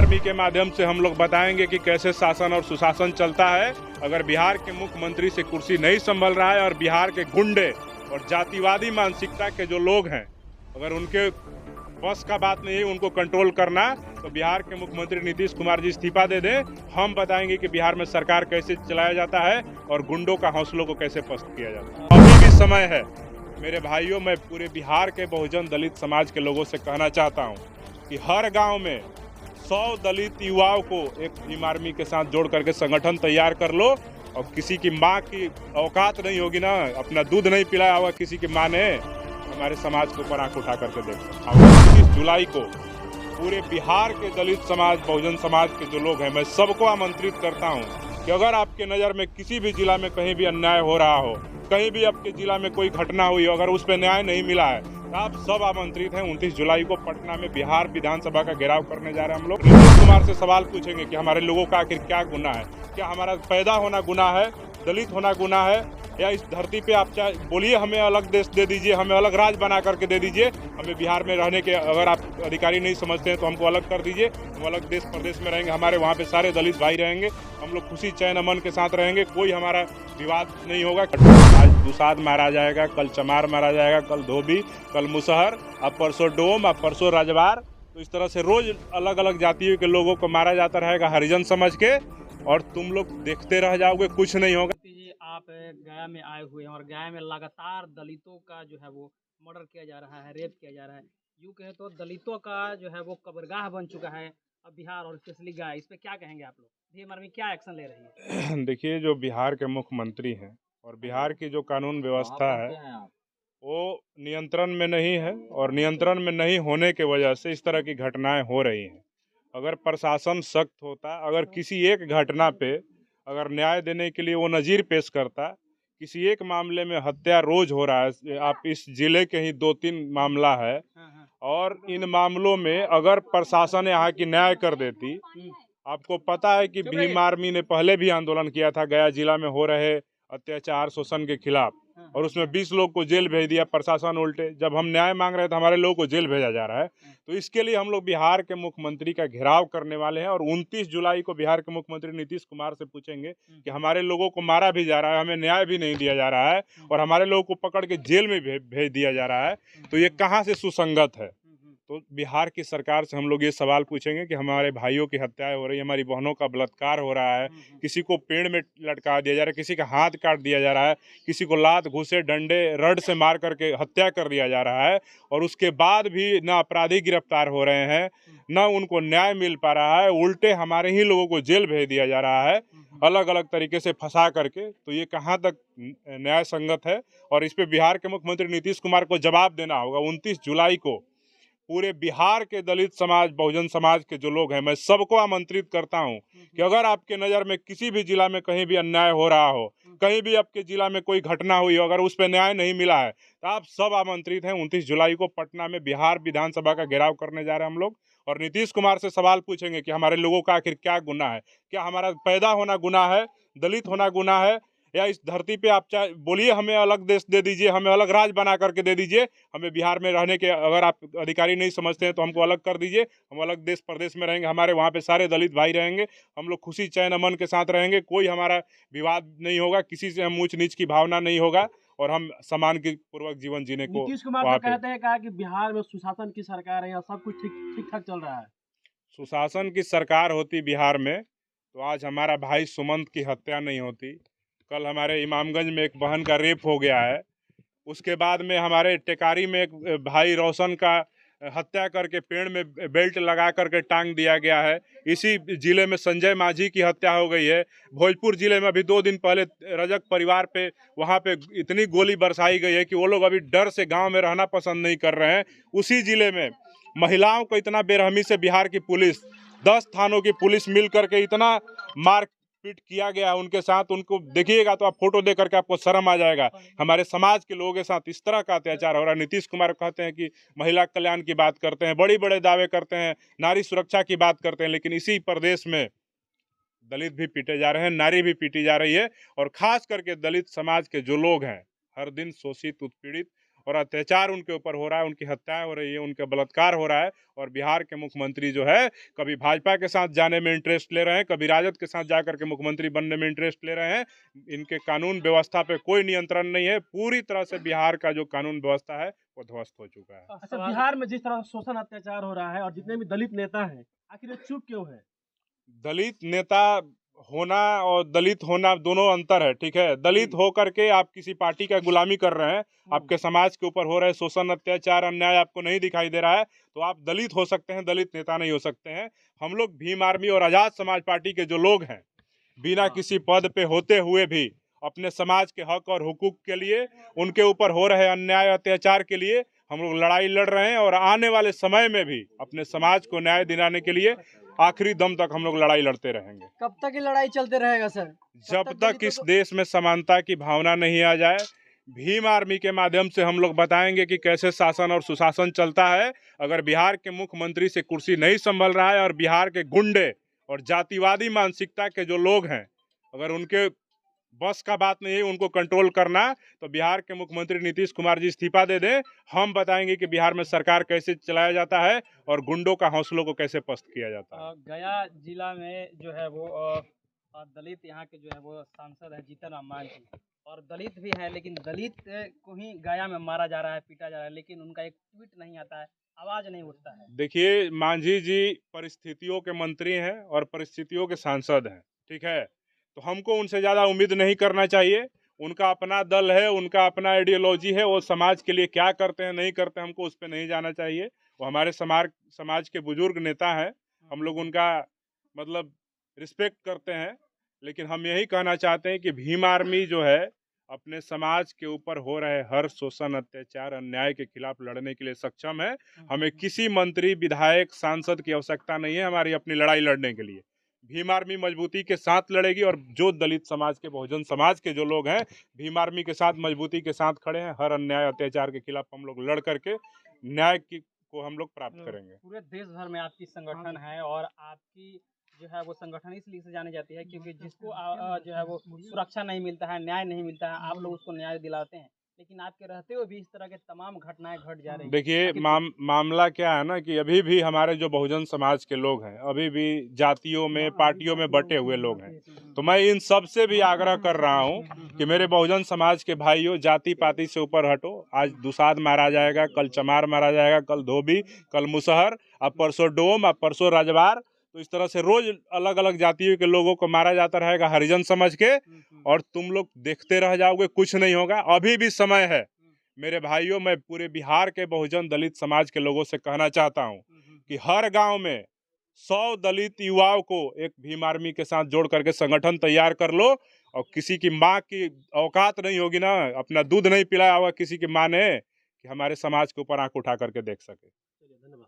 Army के माध्यम से हम लोग बताएंगे कि कैसे शासन और सुशासन चलता है। अगर बिहार के मुख्यमंत्री से कुर्सी नहीं संभल रहा है और बिहार के गुंडे और जातिवादी मानसिकता के जो लोग हैं, अगर उनके बस का बात नहीं है उनको कंट्रोल करना, तो बिहार के मुख्यमंत्री नीतीश कुमार जी इस्तीफा दे दें। हम बताएंगे कि बिहार में सरकार कैसे चलाया जाता है और गुंडों का हौसलों को कैसे पस्त किया जाता है। अभी भी समय है मेरे भाइयों, मैं पूरे बिहार के बहुजन दलित समाज के लोगों से कहना चाहता हूँ कि हर गांव में 100 दलित युवाओं को एक भीम आर्मी के साथ जोड़ करके संगठन तैयार कर लो। और किसी की माँ की औकात नहीं होगी ना, अपना दूध नहीं पिलाया होगा किसी की माँ ने, हमारे समाज के ऊपर आंख उठा करके देखो। और 29 जुलाई को पूरे बिहार के दलित समाज, बहुजन समाज के जो लोग हैं, मैं सबको आमंत्रित करता हूँ कि अगर आपके नज़र में किसी भी जिला में कहीं भी अन्याय हो रहा हो, कहीं भी आपके जिला में कोई घटना हुई हो, अगर उस पर न्याय नहीं मिला है, तो आप सब आमंत्रित हैं। 29 जुलाई को पटना में बिहार विधानसभा का घेराव करने जा रहे हैं हम लोग। नीतीश कुमार से सवाल पूछेंगे कि हमारे लोगों का आखिर क्या गुनाह है, क्या हमारा पैदा होना गुनाह है, दलित होना गुनाह है, या इस धरती पे आप चाहे बोलिए हमें अलग देश दे दीजिए, हमें अलग राज्य बना करके दे दीजिए, हमें बिहार में रहने के अगर आप अधिकारी नहीं समझते हैं तो हमको अलग कर दीजिए, हम अलग देश प्रदेश में रहेंगे, हमारे वहाँ पे सारे दलित भाई रहेंगे, हम लोग खुशी चैन अमन के साथ रहेंगे, कोई हमारा विवाद नहीं होगा। आज दुसाध मारा जाएगा, कल चमार मारा जाएगा, कल धोबी, कल मुसहर, अब परसों डोम, अब परसों राजवार, तो इस तरह से रोज अलग अलग जातियों के लोगों को मारा जाता रहेगा हरिजन समझ के, और तुम लोग देखते रह जाओगे, कुछ नहीं होगा। आप गया में आए हुए हैं और गया में लगातार दलितों का जो है वो मर्डर किया जा रहा है, रेप किया जा रहा है, यूँ कहें तो दलितों का जो है वो कब्रगाह बन चुका है अब बिहार, और स्पेशली गया। इस पे क्या कहेंगे आप लोग? भीम आर्मी क्या एक्शन ले रही है? देखिए, जो बिहार के मुख्यमंत्री हैं और बिहार की जो कानून व्यवस्था है वो नियंत्रण में नहीं है, और नियंत्रण में नहीं होने के वजह से इस तरह की घटनाएं हो रही हैं। अगर प्रशासन सख्त होता, अगर किसी एक घटना पे अगर न्याय देने के लिए वो नज़ीर पेश करता, किसी एक मामले में हत्या रोज हो रहा है, आप इस जिले के ही 2-3 मामला है, और इन मामलों में अगर प्रशासन यहाँ की न्याय कर देती। आपको पता है कि भीम आर्मी ने पहले भी आंदोलन किया था गया जिला में हो रहे अत्याचार शोषण के खिलाफ, और उसमें 20 लोग को जेल भेज दिया प्रशासन उल्टे। जब हम न्याय मांग रहे थे हमारे लोगों को जेल भेजा जा रहा है। तो इसके लिए हम लोग बिहार के मुख्यमंत्री का घेराव करने वाले हैं, और 29 जुलाई को बिहार के मुख्यमंत्री नीतीश कुमार से पूछेंगे कि हमारे लोगों को मारा भी जा रहा है, हमें न्याय भी नहीं दिया जा रहा है, और हमारे लोगों को पकड़ के जेल में भेज दिया जा रहा है, तो ये कहाँ से सुसंगत है। तो बिहार की सरकार से हम लोग ये सवाल पूछेंगे कि हमारे भाइयों की हत्याएं हो रही है, हमारी बहनों का बलात्कार हो रहा है, किसी को पेड़ में लटका दिया जा रहा है, किसी का हाथ काट दिया जा रहा है, किसी को लात घूसे डंडे रड से मार करके हत्या कर दिया जा रहा है, और उसके बाद भी ना अपराधी गिरफ्तार हो रहे हैं, ना उनको न्याय मिल पा रहा है, उल्टे हमारे ही लोगों को जेल भेज दिया जा रहा है अलग अलग तरीके से फंसा करके। तो ये कहाँ तक न्याय संगत है, और इस पे बिहार के मुख्यमंत्री नीतीश कुमार को जवाब देना होगा। 29 जुलाई को पूरे बिहार के दलित समाज, बहुजन समाज के जो लोग हैं, मैं सबको आमंत्रित करता हूं कि अगर आपके नज़र में किसी भी जिला में कहीं भी अन्याय हो रहा हो, कहीं भी आपके जिला में कोई घटना हुई हो, अगर उस पर न्याय नहीं मिला है, तो आप सब आमंत्रित हैं। 29 जुलाई को पटना में बिहार विधानसभा का घेराव करने जा रहे हैं हम लोग, और नीतीश कुमार से सवाल पूछेंगे कि हमारे लोगों का आखिर क्या गुनाह है, क्या हमारा पैदा होना गुनाह है, दलित होना गुनाह है, या इस धरती पे आप चाहे बोलिए हमें अलग देश दे दीजिए, हमें अलग राज्य बना करके दे दीजिए, हमें बिहार में रहने के अगर आप अधिकारी नहीं समझते हैं तो हमको अलग कर दीजिए, हम अलग देश प्रदेश में रहेंगे, हमारे वहाँ पे सारे दलित भाई रहेंगे, हम लोग खुशी चैन अमन के साथ रहेंगे, कोई हमारा विवाद नहीं होगा, किसी से हम ऊंच नीच की भावना नहीं होगा, और हम सम्मान की पूर्वक जीवन जीने को। नीतीश कुमार तो कहते हैं कहा कि बिहार में सुशासन की सरकार है, यहाँ सब कुछ ठीक ठाक चल रहा है। सुशासन की सरकार होती बिहार में तो आज हमारा भाई सुमंत की हत्या नहीं होती, कल हमारे इमामगंज में एक बहन का रेप हो गया है, उसके बाद में हमारे टेकारी में एक भाई रोशन का हत्या करके पेड़ में बेल्ट लगा करके टांग दिया गया है। इसी जिले में संजय माझी की हत्या हो गई है। भोजपुर जिले में अभी 2 दिन पहले रजक परिवार पे वहाँ पे इतनी गोली बरसाई गई है कि वो लोग अभी डर से गांव में रहना पसंद नहीं कर रहे हैं। उसी जिले में महिलाओं को इतना बेरहमी से बिहार की पुलिस, 10 थानों की पुलिस मिल करके इतना मार पीट किया गया उनके साथ, उनको देखिएगा तो आप फोटो देख करके आपको शर्म आ जाएगा। हमारे समाज के लोगों के साथ इस तरह का अत्याचार हो रहा है। नीतीश कुमार कहते हैं कि महिला कल्याण की बात करते हैं, बड़ी बड़े दावे करते हैं, नारी सुरक्षा की बात करते हैं, लेकिन इसी प्रदेश में दलित भी पीटे जा रहे हैं, नारी भी पीटी जा रही है, और खास करके दलित समाज के जो लोग हैं हर दिन शोषित, उत्पीड़ित और अत्याचार उनके ऊपर हो रहा है, उनकी हत्याएं हो रही है, उनका बलात्कार हो रहा है। और बिहार के मुख्यमंत्री जो है कभी भाजपा के साथ जाने में इंटरेस्ट ले रहे हैं, कभी राजद के साथ जाकर के मुख्यमंत्री बनने में इंटरेस्ट ले रहे हैं। इनके कानून व्यवस्था पे कोई नियंत्रण नहीं है। पूरी तरह से बिहार का जो कानून व्यवस्था है वो ध्वस्त हो चुका है। अच्छा, बिहार में जिस तरह शोषण अत्याचार हो रहा है और जितने भी दलित नेता हैं, आखिर ये चुप क्यों है? दलित नेता होना और दलित होना दोनों अंतर है, ठीक है। दलित होकर के आप किसी पार्टी का गुलामी कर रहे हैं, आपके समाज के ऊपर हो रहे शोषण अत्याचार अन्याय आपको नहीं दिखाई दे रहा है, तो आप दलित हो सकते हैं, दलित नेता नहीं हो सकते हैं। हम लोग भीम आर्मी और आजाद समाज पार्टी के जो लोग हैं, बिना किसी पद पे होते हुए भी अपने समाज के हक और हुकूक के लिए, उनके ऊपर हो रहे अन्याय अत्याचार के लिए हम लोग लड़ाई लड़ रहे हैं। और आने वाले समय में भी अपने समाज को न्याय दिलाने के लिए आखिरी दम तक हम लोग लड़ाई लड़ते रहेंगे। कब तक ये लड़ाई चलते रहेगा सर? जब तक इस देश में समानता की भावना नहीं आ जाए। भीम आर्मी के माध्यम से हम लोग बताएंगे कि कैसे शासन और सुशासन चलता है। अगर बिहार के मुख्यमंत्री से कुर्सी नहीं संभल रहा है और बिहार के गुंडे और जातिवादी मानसिकता के जो लोग हैं, अगर उनके बस का बात नहीं है उनको कंट्रोल करना, तो बिहार के मुख्यमंत्री नीतीश कुमार जी इस्तीफा दे दें। हम बताएंगे कि बिहार में सरकार कैसे चलाया जाता है और गुंडों का हौसलों को कैसे पस्त किया जाता है। गया जिला में जो है वो दलित यहाँ के जो है वो सांसद है जीतन राम मांझी, और दलित भी है, लेकिन दलित को ही गया में मारा जा रहा है, पीटा जा रहा है, लेकिन उनका एक ट्वीट नहीं आता है, आवाज नहीं उठता है। देखिए, मांझी जी परिस्थितियों के मंत्री हैं और परिस्थितियों के सांसद हैं, ठीक है। तो हमको उनसे ज़्यादा उम्मीद नहीं करना चाहिए। उनका अपना दल है, उनका अपना आइडियोलॉजी है, वो समाज के लिए क्या करते हैं नहीं करते हैं हमको उस पर नहीं जाना चाहिए। वो हमारे समाज के बुजुर्ग नेता हैं, हम लोग उनका मतलब रिस्पेक्ट करते हैं। लेकिन हम यही कहना चाहते हैं कि भीम आर्मी जो है अपने समाज के ऊपर हो रहे हर शोषण अत्याचार अन्याय के खिलाफ लड़ने के लिए सक्षम है। हमें किसी मंत्री विधायक सांसद की आवश्यकता नहीं है हमारी अपनी लड़ाई लड़ने के लिए। भीम आर्मी मजबूती के साथ लड़ेगी और जो दलित समाज के बहुजन समाज के जो लोग हैं भीम आर्मी के साथ मजबूती के साथ खड़े हैं। हर अन्याय अत्याचार के खिलाफ हम लोग लड़ करके न्याय को हम लोग प्राप्त करेंगे। पूरे देश भर में आपकी संगठन है और आपकी जो है वो संगठन इसलिए से जानी जाती है क्योंकि जिसको जो है वो सुरक्षा नहीं मिलता है, न्याय नहीं मिलता है, आप लोग उसको न्याय दिलाते हैं। लेकिन आपके रहते हुए भी इस तरह के तमाम घटनाएं घट जा रही हैं। देखिए, मामला क्या है ना कि अभी भी हमारे जो बहुजन समाज के लोग हैं अभी भी जातियों में पार्टियों में बटे हुए लोग हैं। तो मैं इन सब से भी आग्रह कर रहा हूँ कि मेरे बहुजन समाज के भाइयों, जाति पाति से ऊपर हटो। आज दुसाध मारा जाएगा, कल चमार मारा जाएगा, कल धोबी, कल मुसहर, अब परसों डोम, अब परसों राजवार। तो इस तरह से रोज अलग अलग जातियों के लोगों को मारा जाता रहेगा हरिजन समझ के, और तुम लोग देखते रह जाओगे, कुछ नहीं होगा। अभी भी समय है मेरे भाइयों। मैं पूरे बिहार के बहुजन दलित समाज के लोगों से कहना चाहता हूं कि हर गांव में 100 दलित युवाओं को एक भीम आर्मी के साथ जोड़ करके संगठन तैयार कर लो। और किसी की माँ की औकात नहीं होगी ना, अपना दूध नहीं पिलाया होगा किसी की माँ ने, कि हमारे समाज के ऊपर आंख उठा करके देख सके। धन्यवाद।